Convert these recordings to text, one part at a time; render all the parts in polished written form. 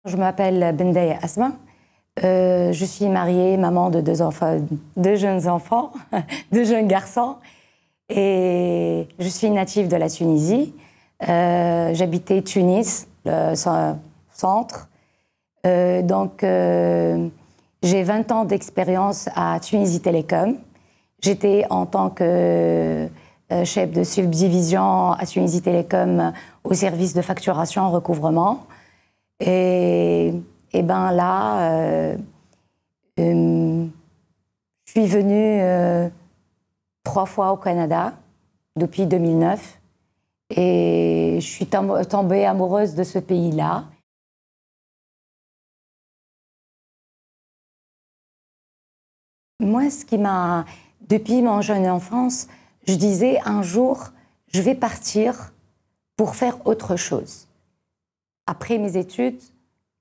Je m'appelle Bendaya Asma. Je suis mariée, maman de deux jeunes enfants, deux jeunes garçons. Et je suis native de la Tunisie. J'habitais Tunis, le centre. J'ai 20 ans d'expérience à Tunisie Télécom. J'étais en tant que chef de subdivision à Tunisie Télécom au service de facturation recouvrement. Et ben là, je suis venue 3 fois au Canada depuis 2009 et je suis tombée amoureuse de ce pays-là. Moi, ce qui m'a... Depuis mon jeune enfance, je disais un jour, je vais partir pour faire autre chose. Après mes études,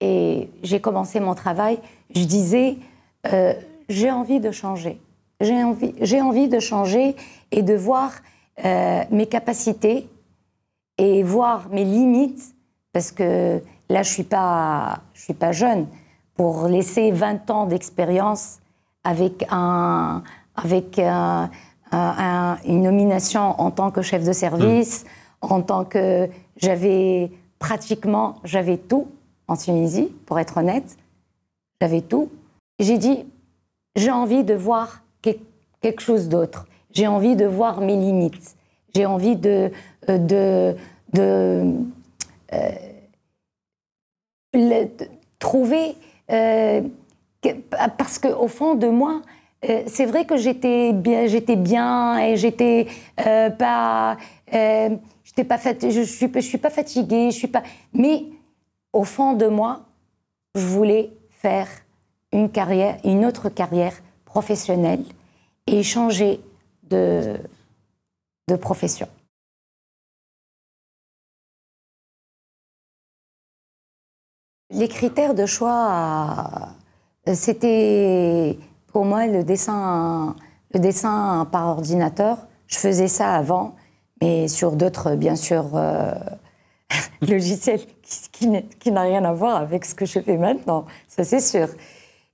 et j'ai commencé mon travail, je disais, j'ai envie de changer. J'ai envie de changer et de voir mes capacités et voir mes limites, parce que là, je suis pas jeune, pour laisser 20 ans d'expérience avec une nomination en tant que chef de service, en tant que... J'avais tout en Tunisie, pour être honnête. J'avais tout. J'ai dit, j'ai envie de voir quelque chose d'autre. J'ai envie de voir mes limites. J'ai envie de trouver... parce qu'au fond de moi, c'est vrai que j'étais bien et j'étais pas... je suis pas fatiguée, mais au fond de moi, je voulais faire une autre carrière professionnelle et changer de profession. Les critères de choix, c'était pour moi le dessin par ordinateur. Je faisais ça avant, mais sur d'autres, bien sûr, logiciels qui n'a rien à voir avec ce que je fais maintenant, ça c'est sûr.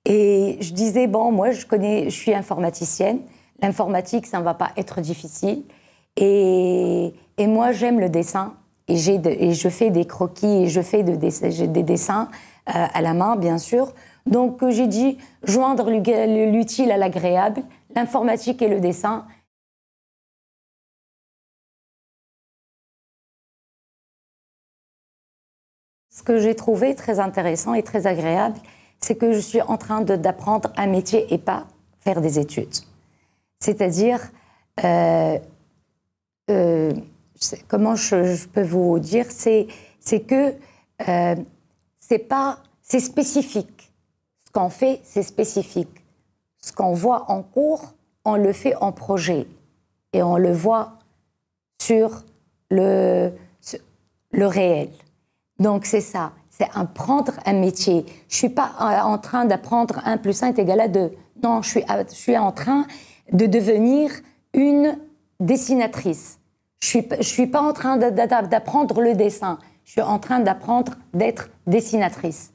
Et je disais, bon, moi je suis informaticienne, l'informatique ça ne va pas être difficile, et moi j'aime le dessin, et je fais des croquis, et je fais des dessins à la main, bien sûr. Donc j'ai dit, joindre l'utile à l'agréable, l'informatique et le dessin. Ce que j'ai trouvé très intéressant et très agréable, c'est que je suis en train d'apprendre un métier et pas faire des études. C'est-à-dire, comment je peux vous dire, c'est que c'est spécifique. Ce qu'on fait, c'est spécifique. Ce qu'on voit en cours, on le fait en projet. Et on le voit sur le réel. Donc c'est ça, c'est apprendre un métier. Je ne suis pas en train d'apprendre 1 + 1 = 2. Non, je suis en train de devenir une dessinatrice. Je suis pas en train d'apprendre le dessin. Je suis en train d'apprendre d'être dessinatrice.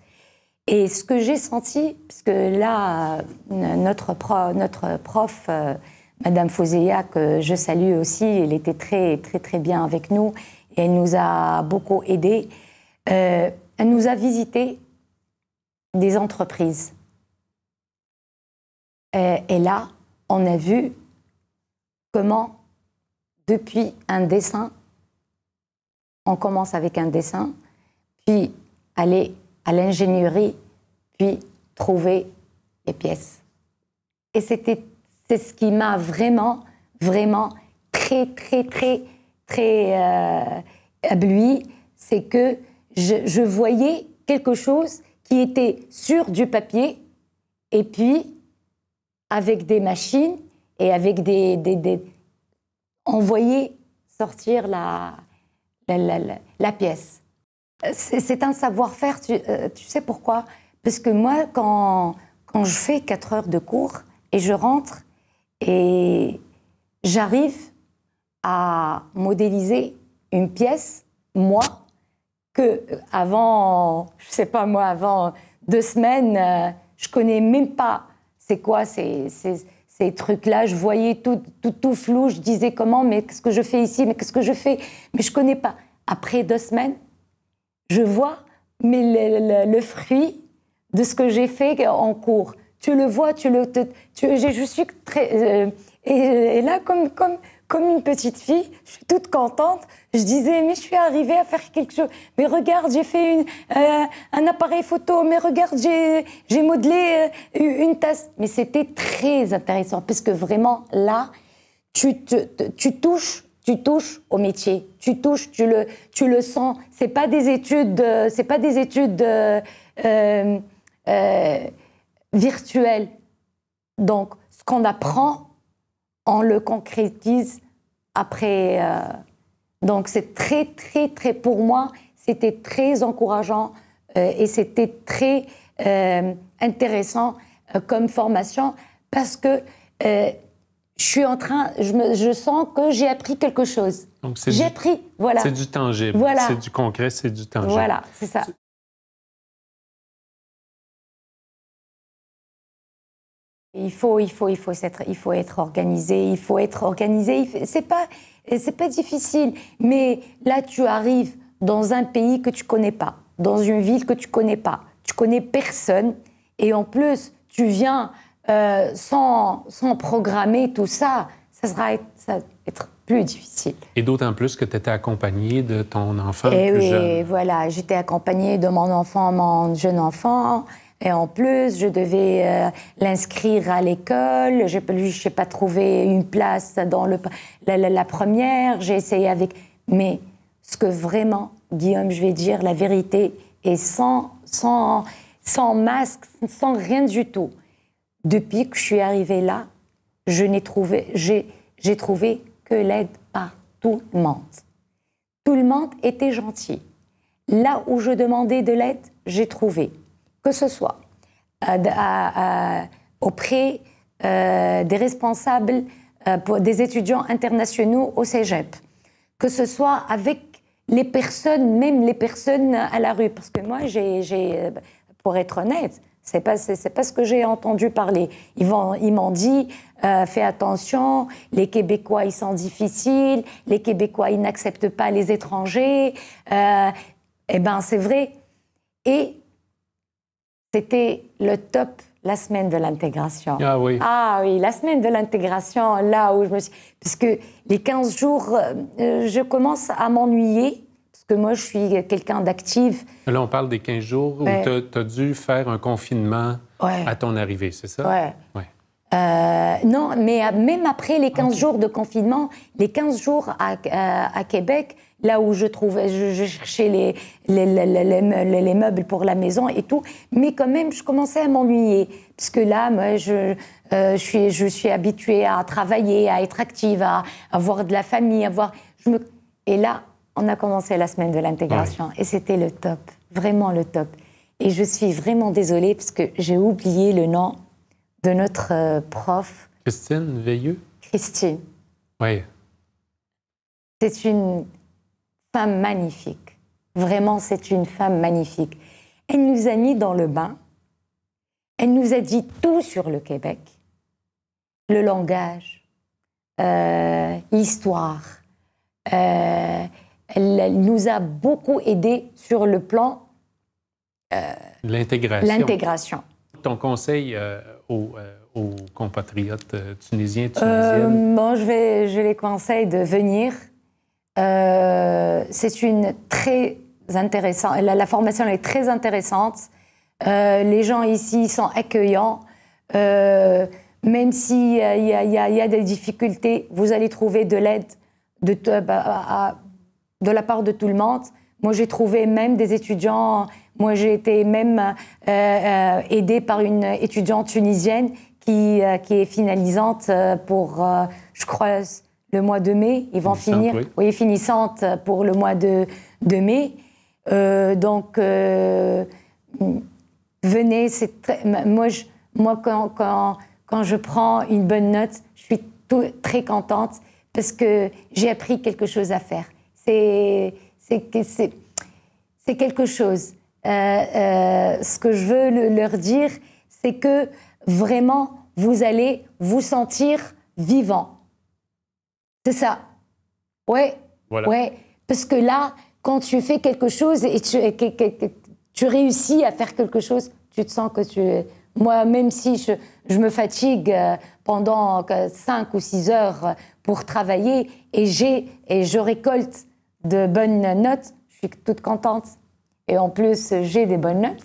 Et ce que j'ai senti, parce que là, notre prof, Madame Fouzeya, que je salue aussi, elle était très, très, très bien avec nous et elle nous a beaucoup aidés. Elle nous a visité des entreprises. Et là, on a vu comment, depuis un dessin, on commence avec un dessin, puis aller à l'ingénierie, puis trouver les pièces. Et c'est ce qui m'a vraiment, vraiment très, très, très, très ébloui, c'est que je voyais quelque chose qui était sur du papier et puis avec des machines et avec on voyait sortir la pièce. C'est un savoir-faire, tu sais pourquoi? Parce que moi, quand je fais 4 heures de cours et je rentre et j'arrive à modéliser une pièce, moi, que avant, je sais pas moi, avant 2 semaines, je connais même pas c'est quoi ces trucs-là. Je voyais tout flou, je disais comment, mais qu'est-ce que je fais ici, mais qu'est-ce que je fais, mais je connais pas. Après 2 semaines, je vois le fruit de ce que j'ai fait en cours. Tu le vois, je suis très... et là, comme une petite fille, je suis toute contente. Je disais, mais je suis arrivée à faire quelque chose. Mais regarde, j'ai fait un appareil photo. Mais regarde, j'ai modelé une tasse. Mais c'était très intéressant parce que vraiment, là, tu touches au métier. Tu le sens. C'est pas des études virtuelles. Donc, ce qu'on apprend, on le concrétise après. Donc, c'est très, pour moi, c'était très encourageant et c'était très intéressant comme formation parce que je sens que j'ai appris quelque chose. Donc, voilà. C'est du tangible. Voilà. C'est du concret, c'est du tangible. Voilà, c'est ça. Il faut être organisé, C'est pas difficile, mais là, tu arrives dans un pays que tu connais pas, dans une ville que tu connais pas, tu connais personne, et en plus, tu viens sans programmer tout ça, ça va être plus difficile. Et d'autant plus que tu étais accompagnée de ton enfant plus jeune. Et voilà, j'étais accompagnée de mon jeune enfant. Et en plus, je devais l'inscrire à l'école. Je n'ai pas trouvé une place dans la première. J'ai essayé avec... Mais ce que vraiment, Guillaume, je vais dire la vérité, et sans masque, sans rien du tout. Depuis que je suis arrivée là, j'ai trouvé que l'aide par tout le monde. Tout le monde était gentil. Là où je demandais de l'aide, j'ai trouvé. Que ce soit auprès des responsables des étudiants internationaux au Cégep, que ce soit avec les personnes, même les personnes à la rue. Parce que moi, pour être honnête, c'est pas ce que j'ai entendu parler. Ils m'ont dit, fais attention, les Québécois, ils sont difficiles, les Québécois, ils n'acceptent pas les étrangers. Eh bien, c'est vrai. Et c'était le top, la semaine de l'intégration. Ah oui. Ah oui, la semaine de l'intégration, là où je me suis... Parce que les 15 jours, je commence à m'ennuyer, parce que moi, je suis quelqu'un d'actif. Là, on parle des 15 jours où tu as dû faire un confinement à ton arrivée, c'est ça? Oui. Non, mais même après les 15 jours de confinement, les 15 jours à Québec, là où je cherchais les meubles pour la maison et tout, mais quand même, je commençais à m'ennuyer. Parce que là, moi, je suis habituée à travailler, à être active, à avoir de la famille, Et là, on a commencé la semaine de l'intégration. Et c'était le top, vraiment le top. Et je suis vraiment désolée parce que j'ai oublié le nom de notre prof. Christine Veilleux? Christine. Oui. C'est une femme magnifique. Vraiment, c'est une femme magnifique. Elle nous a mis dans le bain. Elle nous a dit tout sur le Québec. Le langage, l'histoire. Elle nous a beaucoup aidés sur le plan... L'intégration. Ton conseil aux compatriotes tunisiens, tunisiennes? Bon, je les conseille de venir. C'est une très intéressante... La formation est très intéressante. Les gens ici sont accueillants. Même s'il y a des difficultés, vous allez trouver de l'aide de la part de tout le monde. Moi, j'ai trouvé même des étudiants... Moi, j'ai été même aidée par une étudiante tunisienne qui est finalisante pour, je crois, le mois de mai. Ils vont finir. Oui, finissante pour le mois de mai. Donc, venez. Moi, quand je prends une bonne note, je suis très contente parce que j'ai appris quelque chose à faire. C'est c'est quelque chose. Ce que je veux leur dire, c'est que vraiment, vous allez vous sentir vivant. C'est ça. Ouais, voilà. Ouais. Parce que là, quand tu fais quelque chose et tu réussis à faire quelque chose, tu te sens que tu... Moi, même si je me fatigue pendant 5 ou 6 heures pour travailler et je récolte de bonnes notes, je suis toute contente. Et en plus, j'ai des bonnes notes.